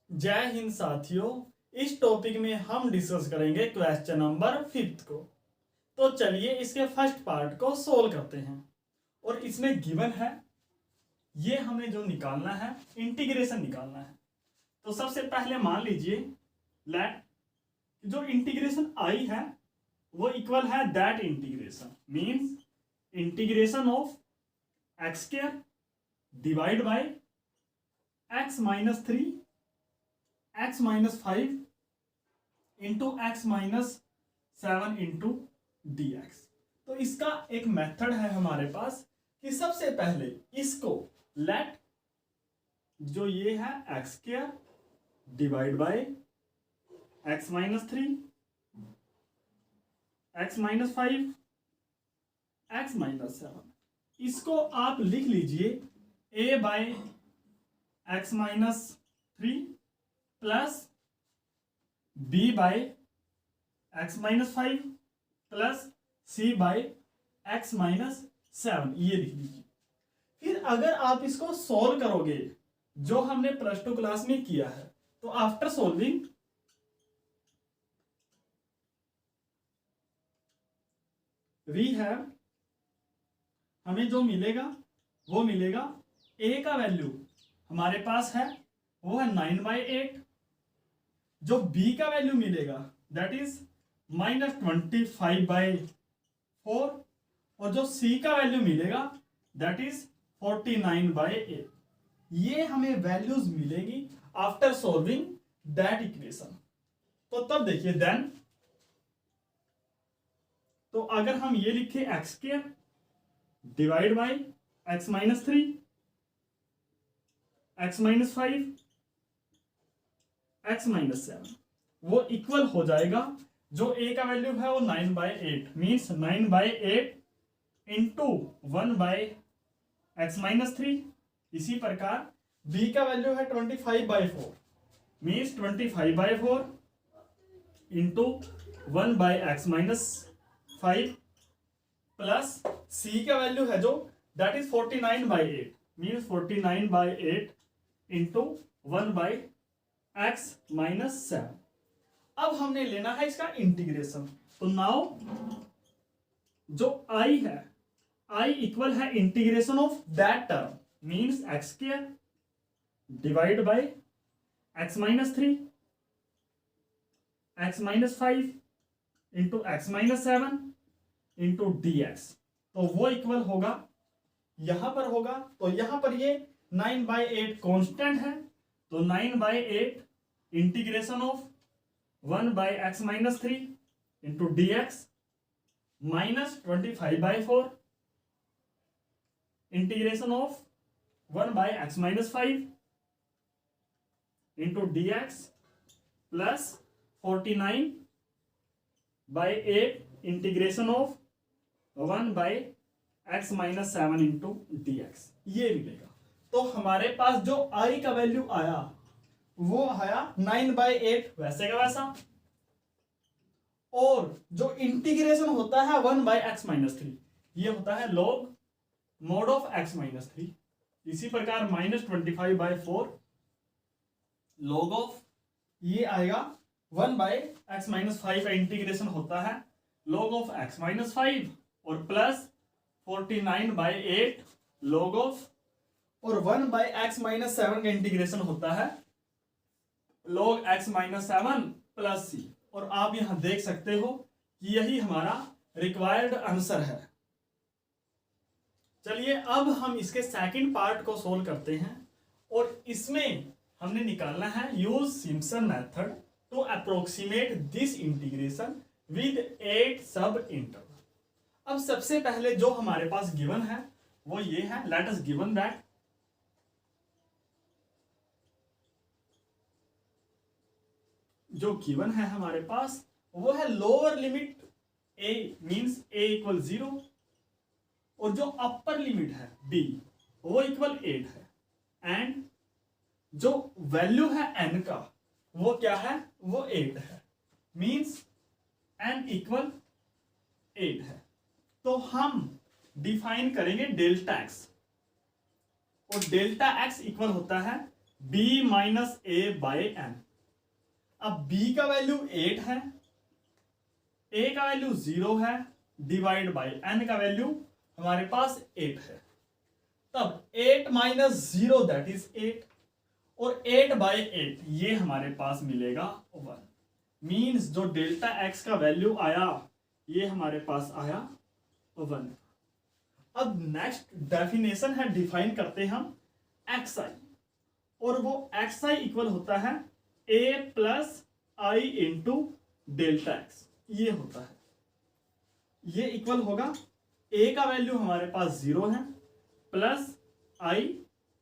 जय हिंद साथियों। इस टॉपिक में हम डिस्कस करेंगे क्वेश्चन नंबर 5 को। तो चलिए इसके फर्स्ट पार्ट को सोल्व करते हैं। और इसमें गिवन है, ये हमें जो निकालना है इंटीग्रेशन निकालना है। तो सबसे पहले मान लीजिए लेट जो इंटीग्रेशन आई है वो इक्वल है that integration means integration of x square divide by x minus 3 x minus 5 into x minus 7 into D x. तो इसका एक मेथड है हमारे पास कि सबसे पहले इसको लेट जो ये है x square divide by x minus 3 x minus 5 x minus 7, इसको आप लिख लीजिए a by x minus 3 plus b by x minus 5 plus c by x minus 7, ये लिख लीजिए। फिर अगर आप इसको सॉल्व करोगे जो हमने प्लस 2 क्लास में किया है, तो आफ्टर सॉल्विंग वी हैव हमें जो मिलेगा वो मिलेगा a का वैल्यू हमारे पास है वो है 9/8। जो b का वैल्यू मिलेगा दैट इज -25/4 और जो c का वैल्यू मिलेगा दैट इज 49/8। ये हमें वैल्यूज मिलेगी आफ्टर सॉल्विंग दैट इक्वेशन। तो तब देखिए देन, तो अगर हम ये लिखे x square divide by x minus 3 x minus 5 x minus 7, वो इक्वल हो जाएगा जो a का वैल्यू है वो 9/8 मीन्स 9/8 इंटू 1/x माइनस 3। इसी प्रकार b का वैल्यू है 25/4 means 25/4 into 1/x minus 5 plus c का वैल्यू है जो that is 49/8 means 49/8 into 1/x minus 7। अब हमने लेना है इसका इंटीग्रेशन। तो नाउ जो i है, i इक्वल है integration of that term means x square divide by x minus 3 x minus 5 into x minus 7 into D x. तो वो इक्वल होगा, यहां पर होगा तो यहां पर ये 9/8 कांस्टेंट है, तो 9/8 integration of 1/x minus 3 into D x minus 25/4 integration of 1/x minus 5 into D x plus 49/8 integration of 1/x minus 7 into D x, ये मिलेगा। तो हमारे पास जो i का वैल्यू आया वो आया 9/8 वैसे का वैसा, और जो इंटीग्रेशन होता है 1/x माइनस 3 ये होता है log mod of x minus 3। इसी प्रकार -25/4 log ऑफ ये आएगा 1/x माइनस 5 का इंटीग्रेशन होता है log ऑफ x माइनस 5 और प्लस 49/8 log ऑफ, और 1/x माइनस 7 का इंटीग्रेशन होता है log x minus 7 plus c। और आप यहां देख सकते हो कि यही हमारा रिक्वायर्ड आंसर है। चलिए अब हम इसके सेकंड पार्ट को सोल्व करते हैं, और इसमें हमने निकालना है use Simpson method to approximate this integration with 8 sub interval. अब सबसे पहले जो हमारे पास गिवन है वो ये है, लेट अस गिवन दैट जो गिवन है हमारे पास वो है lower limit a means a equal 0 और जो अपर लिमिट है b वो इक्वल 8 है, एंड जो वैल्यू है n का वो क्या है, वो 8 है मींस n इक्वल 8 है। तो हम डिफाइन करेंगे डेल्टा x, और डेल्टा x इक्वल होता है b माइनस ए बाय एन। अब b का वैल्यू 8 है, a का वैल्यू 0 है, डिवाइड बाय n का वैल्यू हमारे पास 8 है। तब 8 माइनस 0 दैट इज 8, और 8 बाय 8 ये हमारे पास मिलेगा 1। मीन्स जो डेल्टा x का वैल्यू आया ये हमारे पास आया 1। अब नेक्स्ट डेफिनेशन है, डिफाइन करते हैं हम xi, और वो xi इक्वल होता है a plus I into delta x. ये होता है, ये इक्वल होगा a का वैल्यू हमारे पास 0 है प्लस i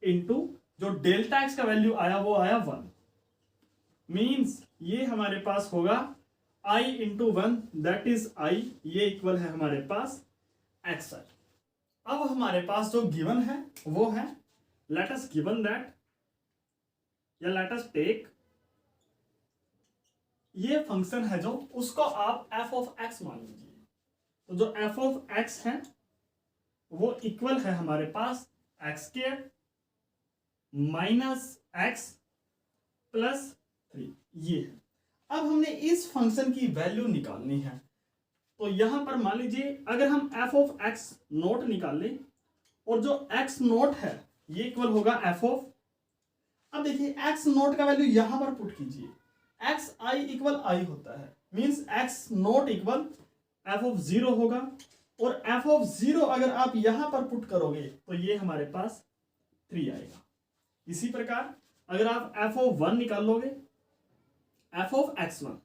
इंटू जो डेल्टा एक्स का वैल्यू आया वो आया 1। मीन्स ये हमारे पास होगा i into 1 that is i, ये इक्वल है हमारे पास xi। अब हमारे पास जो गिवन है वो है, लेट अस गिवन दैट, या लेट अस टेक, ये फंक्शन है जो, उसको आप f ऑफ x मान लीजिए। तो जो f ऑफ x है वो इक्वल है हमारे पास x square minus x plus 3, ये है। अब हमने इस फंक्शन की वैल्यू निकालनी है, तो यहां पर मान लीजिए अगर हम f ऑफ x नोट निकाल लें, और जो x नोट है ये इक्वल होगा f ऑफ, अब देखिए x नोट का वैल्यू यहां पर पुट कीजिए, x i इक्वल i होता है, means x note equal f of 0 होगा, और f ऑफ 0 अगर आप यहां पर पुट करोगे तो ये हमारे पास 3 आएगा। इसी प्रकार अगर आप f ऑफ 1 निकाल लोगे, f ऑफ x1,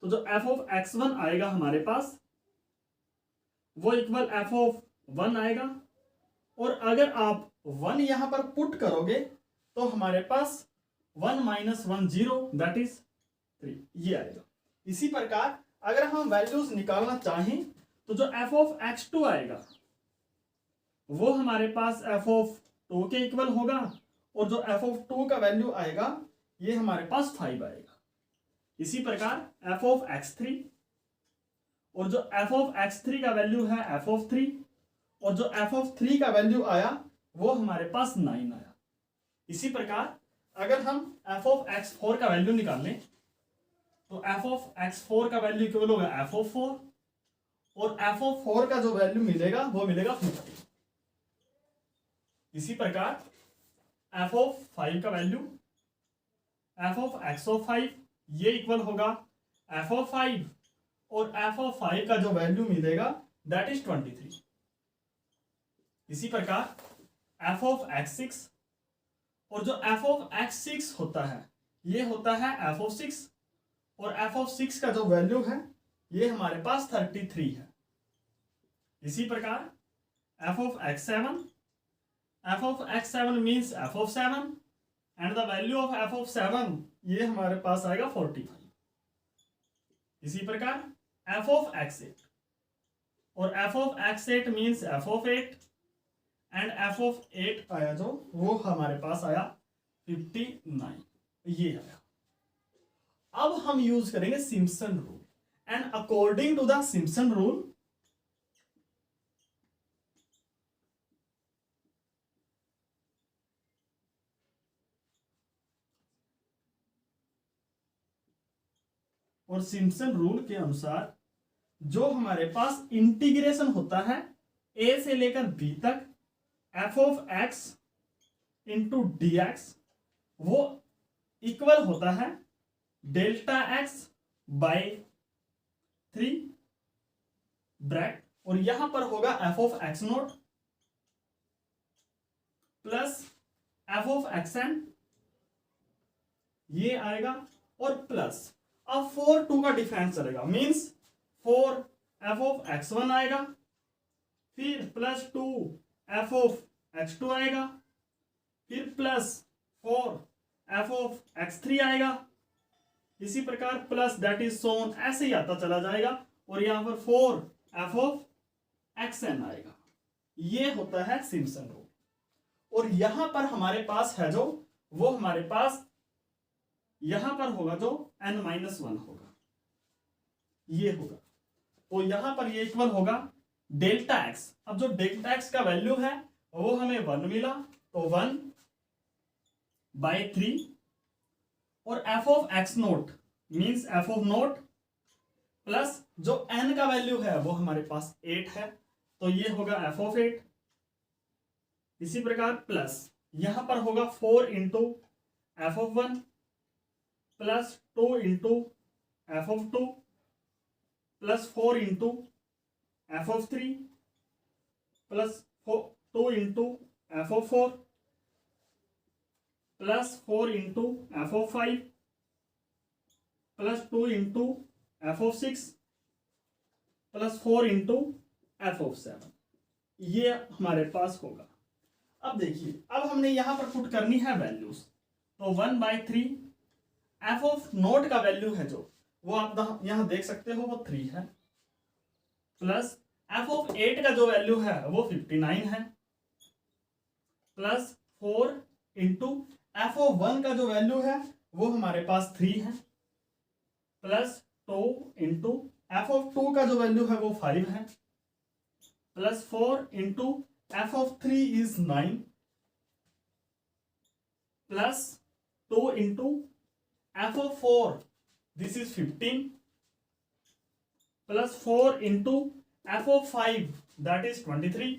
तो जो f ऑफ x1 आएगा हमारे पास वो इक्वल f ऑफ 1 आएगा, और अगर आप 1 यहां पर पुट करोगे तो हमारे पास 1 माइनस 1 0 दैट इज 3, ये आएगा। इसी प्रकार अगर हम वैल्यूज निकालना चाहें तो जो f ऑफ x2 आएगा वो हमारे पास f ऑफ 2 के इक्वल होगा, और जो f ऑफ 2 का वैल्यू आएगा ये हमारे पास 5 आएगा। इसी प्रकार f ऑफ x3, और जो f ऑफ x3 का वैल्यू है f ऑफ 3, और जो f ऑफ 3 का वैल्यू आया वो हमारे पास 9 आया। इसी प्रकार अगर हम f ऑफ x4 का वैल्यू निकाल लें तो f ऑफ x4 का वैल्यू इक्वल होगा f ऑफ 4, और f ऑफ 4 का जो वैल्यू मिलेगा वो मिलेगा 50। इसी प्रकार f ऑफ 5 का value f of x of 5 ये इक्वल होगा f ऑफ 5, और f ऑफ 5 का जो वैल्यू मिलेगा दैट इज 23। इसी प्रकार f ऑफ x6, और जो f ऑफ x6 होता है ये होता है f ऑफ 6, और f ऑफ 6 का जो वैल्यू है ये हमारे पास 33 है। इसी प्रकार f of x7 means f of 7, and the value of f of 7 ये हमारे पास आएगा 45। इसी प्रकार f ऑफ x8, और f of x8 means f of 8, and f of 8 आया जो वो हमारे पास आया 59, ये आया। अब हम यूज करेंगे Simpson rule, and according to the Simpson rule और सिम्पसन रूल के अनुसार जो हमारे पास इंटीग्रेशन होता है a से लेकर b तक f of x into D x वो इक्वल होता है डेल्टा x बाय 3 ब्रैकेट, और यहां पर होगा f of x note plus f of xn, ये आएगा, और प्लस अब 4 2 का डिफरेंस चलेगा, मींस 4 f ऑफ x1 आएगा, फिर प्लस 2 f ऑफ x2 आएगा, फिर प्लस 4 f ऑफ x3 आएगा। इसी प्रकार प्लस दैट इज सोन ऐसे ही आता चला जाएगा, और यहां पर 4 f ऑफ xn आएगा। ये होता है सिम्पसन रूल, और यहां पर हमारे पास है जो वो हमारे पास यहां पर होगा जो n-1 होगा, ये होगा, तो यहां पर ये इक्वल होगा डेल्टा x। अब जो डेल्टा x का वैल्यू है वो हमें 1 मिला, तो 1 बाय 3 और F of x note means F of note plus जो n का वैल्यू है वो हमारे पास 8 है, तो ये होगा एफ ऑफ 8। इसी प्रकार प्लस यहां पर होगा 4 into F of 1 plus 2 into F of 2 plus 4 into F of 3 plus 2 into F of 4 plus 4 into F of 5 plus 2 into F of 6 plus 4 into F of 7। ये हमारे पास होगा। अब देखिए, अब हमने यहां पर पुट करनी है वैल्यूज, तो 1/3 एफ ऑफ नोट का वैल्यू है जो वो आप यहां देख सकते हो वो 3 है, प्लस एफ ऑफ 8 का जो वैल्यू है वो 59 है, प्लस 4 इंटू एफ ऑफ 1 का जो वैल्यू है वो हमारे पास 3 है, प्लस 2 इंटू एफ ऑफ 2 का जो वैल्यू है वो 5 है, plus 4 into F of 3 is 9 plus 2 into F of 4 this is 15 plus 4 into F of 5 that is 23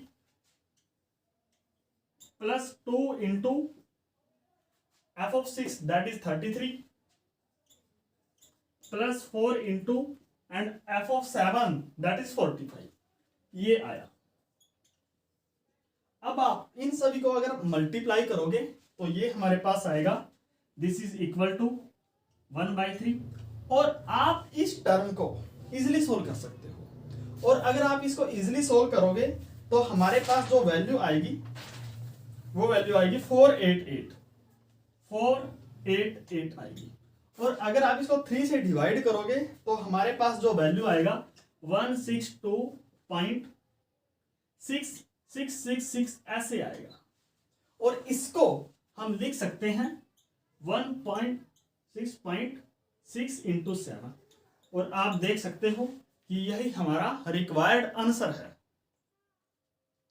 plus 2 into F of 6 that is 33 plus 4 into and F of 7 that is 45। ये आया। अब आप इन सभी को अगर मल्टीप्लाई करोगे तो ये हमारे पास आएगा दिस इज इक्वल टू 1/3, और आप इस टर्म को इजिली सोल्व कर सकते हो। और अगर आप इसको इजिली सोल्व करोगे तो हमारे पास जो वैल्यू आएगी वो वैल्यू आएगी 488 आएगी। और अगर आप इसको 3 से डिवाइड करोगे तो हमारे पास जो वैल्यू आएगा 162.6666 ऐसे आएगा। और इसको हम लिख सकते हैं 1.6 इंटू 7, और आप देख सकते हो कि यही हमारा रिक्वायर्ड आंसर है।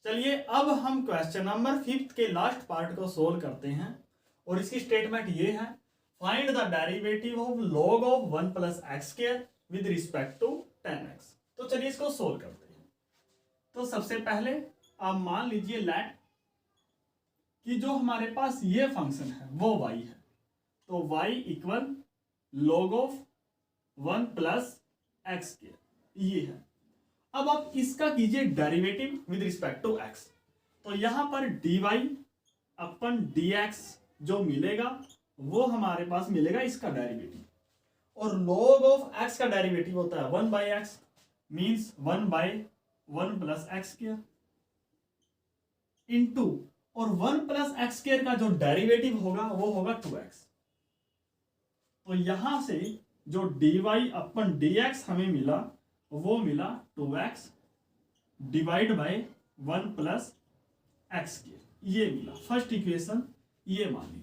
चलिए अब हम क्वेश्चन नंबर 5 के लास्ट पार्ट को सोल्व करते हैं, और इसकी स्टेटमेंट ये है, find the derivative of log of 1 plus x square with respect to 10x। तो चलिए इसको सोल्व करते हैं। तो सबसे पहले आप मान लीजिए लेट कि जो हमारे पास ये फंक्शन है वो y है, तो y equal log of 1 plus x square ये है। अब आप इसका कीजिए derivative with respect to x, तो यहां पर dy अपन dx जो मिलेगा वो हमारे पास मिलेगा इसका डेरिवेटिव, और log ऑफ x का डेरिवेटिव होता है 1/x means 1/1 plus x square into, और 1 प्लस एक्स स्क्वायर का जो डेरिवेटिव होगा वो होगा 2x। तो यहां से जो dy अपन dx हमें मिला वो मिला 2x divide by 1 plus x square, ये मिला फर्स्ट इक्वेशन, ये मान लीजिए।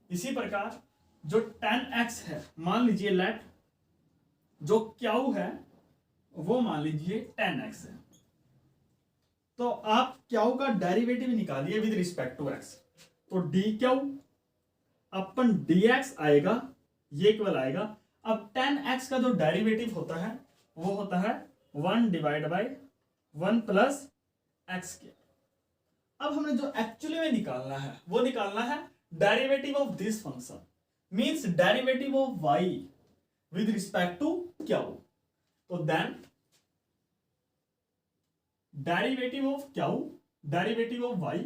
इसी प्रकार जो 10x है मान लीजिए लेट जो क्यू है वो मान लीजिए 10x है, तो आप क्यू का डेरिवेटिव निकालिए विद रिस्पेक्ट टू x, तो डी क्यू अपन dx आएगा, ये इक्वल आएगा। अब 10x का जो डेरिवेटिव होता है वो होता है 1 divide by 1 plus x square. अब हमें जो एक्चुअली में निकालना है वो निकालना है derivative of this function means derivative of y with respect to q. तो then derivative of q, derivative of y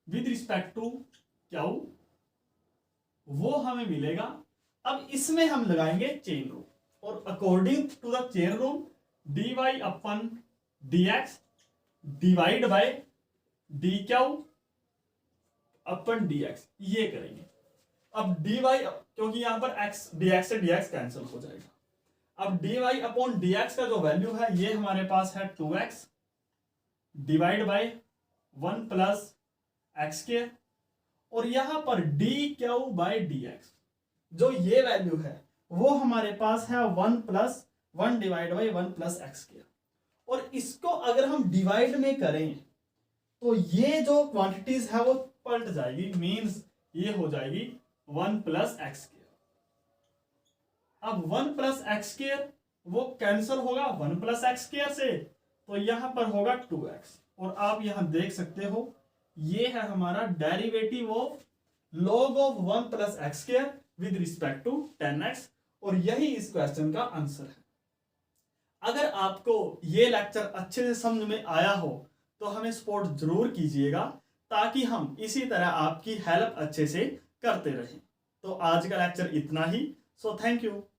with respect to q वो हमें मिलेगा। अब इसमें हम लगाएंगे चेन रूल, और according to the chain rule dy upon dx divide by dq upon dx ये करेंगे। अब dy क्योंकि यहां पर x dx से dx कैंसिल हो जाएगा। अब dy अपॉन dx का जो वैल्यू है ये हमारे पास है 2x divide by 1 plus x square, और यहां पर dq बाय dx जो ये वैल्यू है वो हमारे पास है 1 plus 1 divide by 1 plus x square. और इसको अगर हम डिवाइड में करें तो ये जो क्वांटिटीज है वो पलट जाएगी, मींस ये हो जाएगी 1 प्लस एक्स स्क्वायर। अब 1 प्लस एक्स स्क्वायर वो कैंसिल होगा 1 प्लस एक्स स्क्वायर से, तो यहां पर होगा 2x। और आप यहां देख सकते हो ये है हमारा derivative of log of 1 plus x square with respect to 10x, और यही इस क्वेश्चन का आंसर है। अगर आपको ये लेक्चर अच्छे से समझ में आया हो तो हमें सपोर्ट जरूर कीजिएगा, ताकि हम इसी तरह आपकी हेल्प अच्छे से करते रहें। तो आज का लेक्चर इतना ही। So thank you.